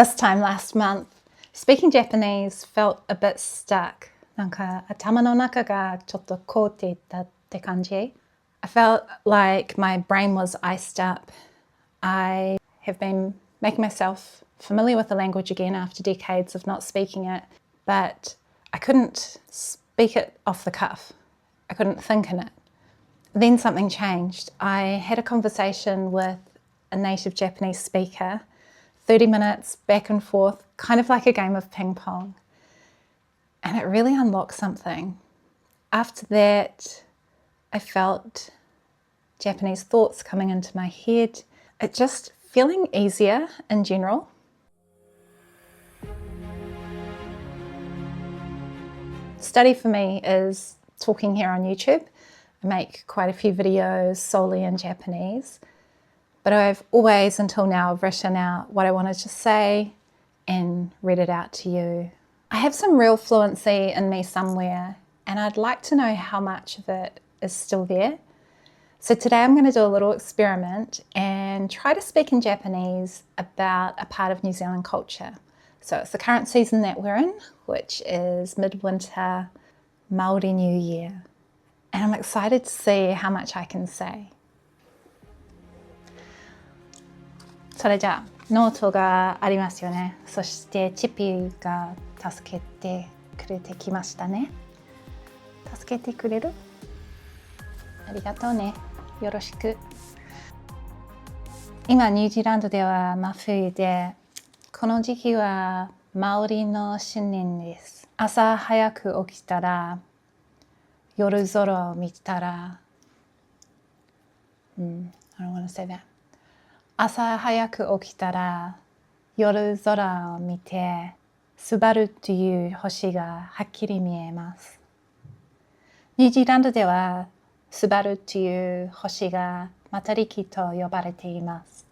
This time last month, speaking Japanese felt a bit stuck. なんか頭の中がちょっと凍っていたって感じ. I felt like my brain was iced up. I have been making myself familiar with the language again after decades of not speaking it, but I couldn't speak it off the cuff. I couldn't think in it. Then something changed. I had a conversation with a native Japanese speaker, 30 minutes back and forth, kind of like a game of ping pong. And it really unlocked something. After that, I felt Japanese thoughts coming into my head. It just feeling easier in general. Study for me is talking here on YouTube. I make quite a few videos solely in Japanese, but I've always until now written out what I wanted to say and read it out to you. I have some real fluency in me somewhere, and I'd like to know how much of it is still there. So today I'm going to do a little experiment and try to speak in Japanese about a part of New Zealand culture. So it's the current season that we're in, which is midwinter Māori New Year. And I'm excited to see how much I can say. それじゃあ、ノートがありますよね。そしてチピが助けてくれてきましたね。助けてくれる？ありがとうね。よろしく。今ニュージーランドでは真冬で、この時期はマオリの新年です。朝早く起きたら、夜空を見たら、I don't want to say that. 朝早く起きたら、夜空を見て、スバルという星がはっきり見えます。ニュージーランドでは、スバルという星がマタリキと呼ばれています。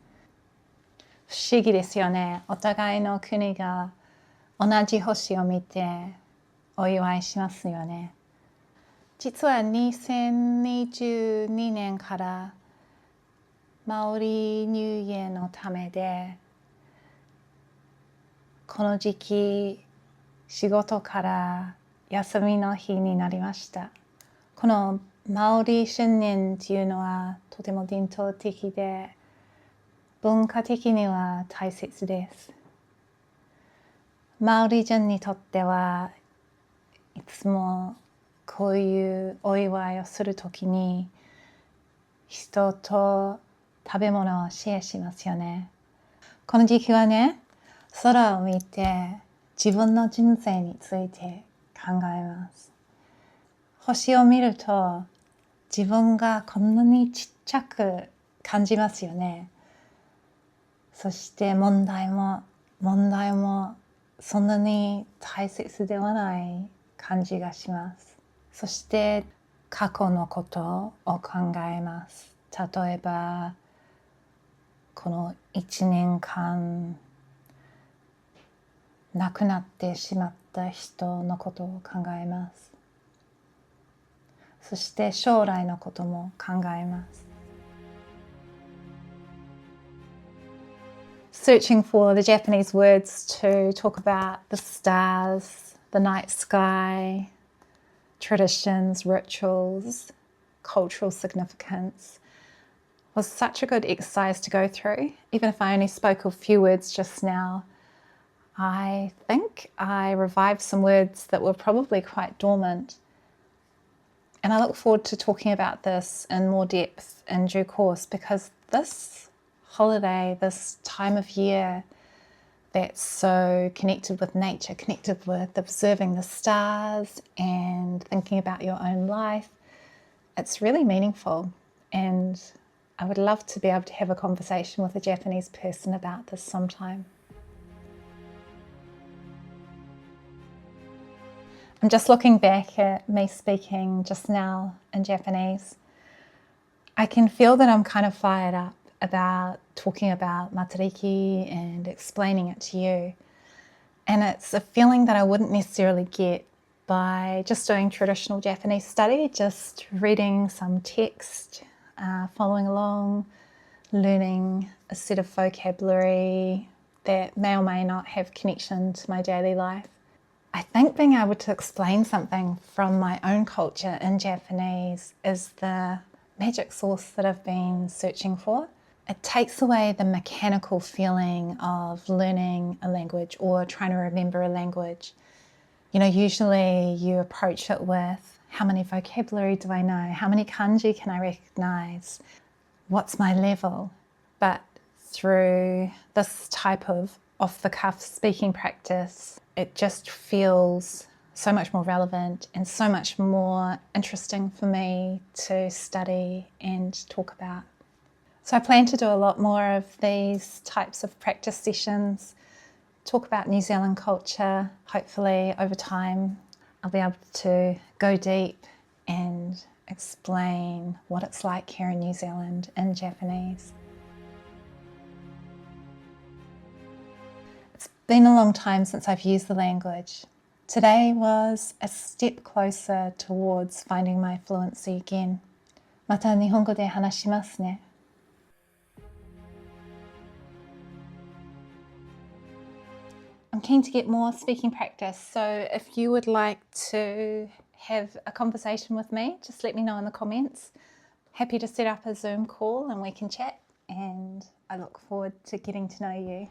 不思議ですよね。お互いの国が同じ星を見てお祝いしますよね。実は2022年からマオリニューイヤーのためでこの時期仕事から休みの日になりました。このマオリ新年っていうのはとても伝統的で文化的には大切です。マオリ人にとってはいつもこういうお祝いをするときに人と食べ物をシェアしますよね。この時期はね、空を見て自分の人生について考えます。星を見ると自分がこんなにちっちゃく感じますよね。そして問題もそんなに大切ではない感じがします。そして過去のことを考えます。例えばこの1年間亡くなってしまった人のことを考えます。そして将来のことも考えます。Searching for the Japanese words to talk about the stars, the night sky, traditions, rituals, cultural significance was such a good exercise to go through. Even if I only spoke a few words just now, I think I revived some words that were probably quite dormant. And I look forward to talking about this in more depth in due course because this holiday, this time of year that's so connected with nature, connected with observing the stars and thinking about your own life, it's really meaningful. And I would love to be able to have a conversation with a Japanese person about this sometime. I'm just looking back at me speaking just now in Japanese. I can feel that I'm kind of fired up about talking about Matariki and explaining it to you. And it's a feeling that I wouldn't necessarily get by just doing traditional Japanese study, just reading some text, following along, learning a set of vocabulary that may or may not have connection to my daily life. I think being able to explain something from my own culture in Japanese is the magic sauce that I've been searching for. It takes away the mechanical feeling of learning a language or trying to remember a language. You know, usually you approach it with, how many vocabulary do I know? How many kanji can I recognize? What's my level? But through this type of off-the-cuff speaking practice, it just feels so much more relevant and so much more interesting for me to study and talk about. So I plan to do a lot more of these types of practice sessions, talk about New Zealand culture. Hopefully over time I'll be able to go deep and explain what it's like here in New Zealand in Japanese. It's been a long time since I've used the language. Today was a step closer towards finding my fluency again. Mata Nihongo de hanashimasu ne. I'm keen to get more speaking practice, so if you would like to have a conversation with me, just let me know in the comments. Happy to set up a Zoom call and we can chat, and I look forward to getting to know you.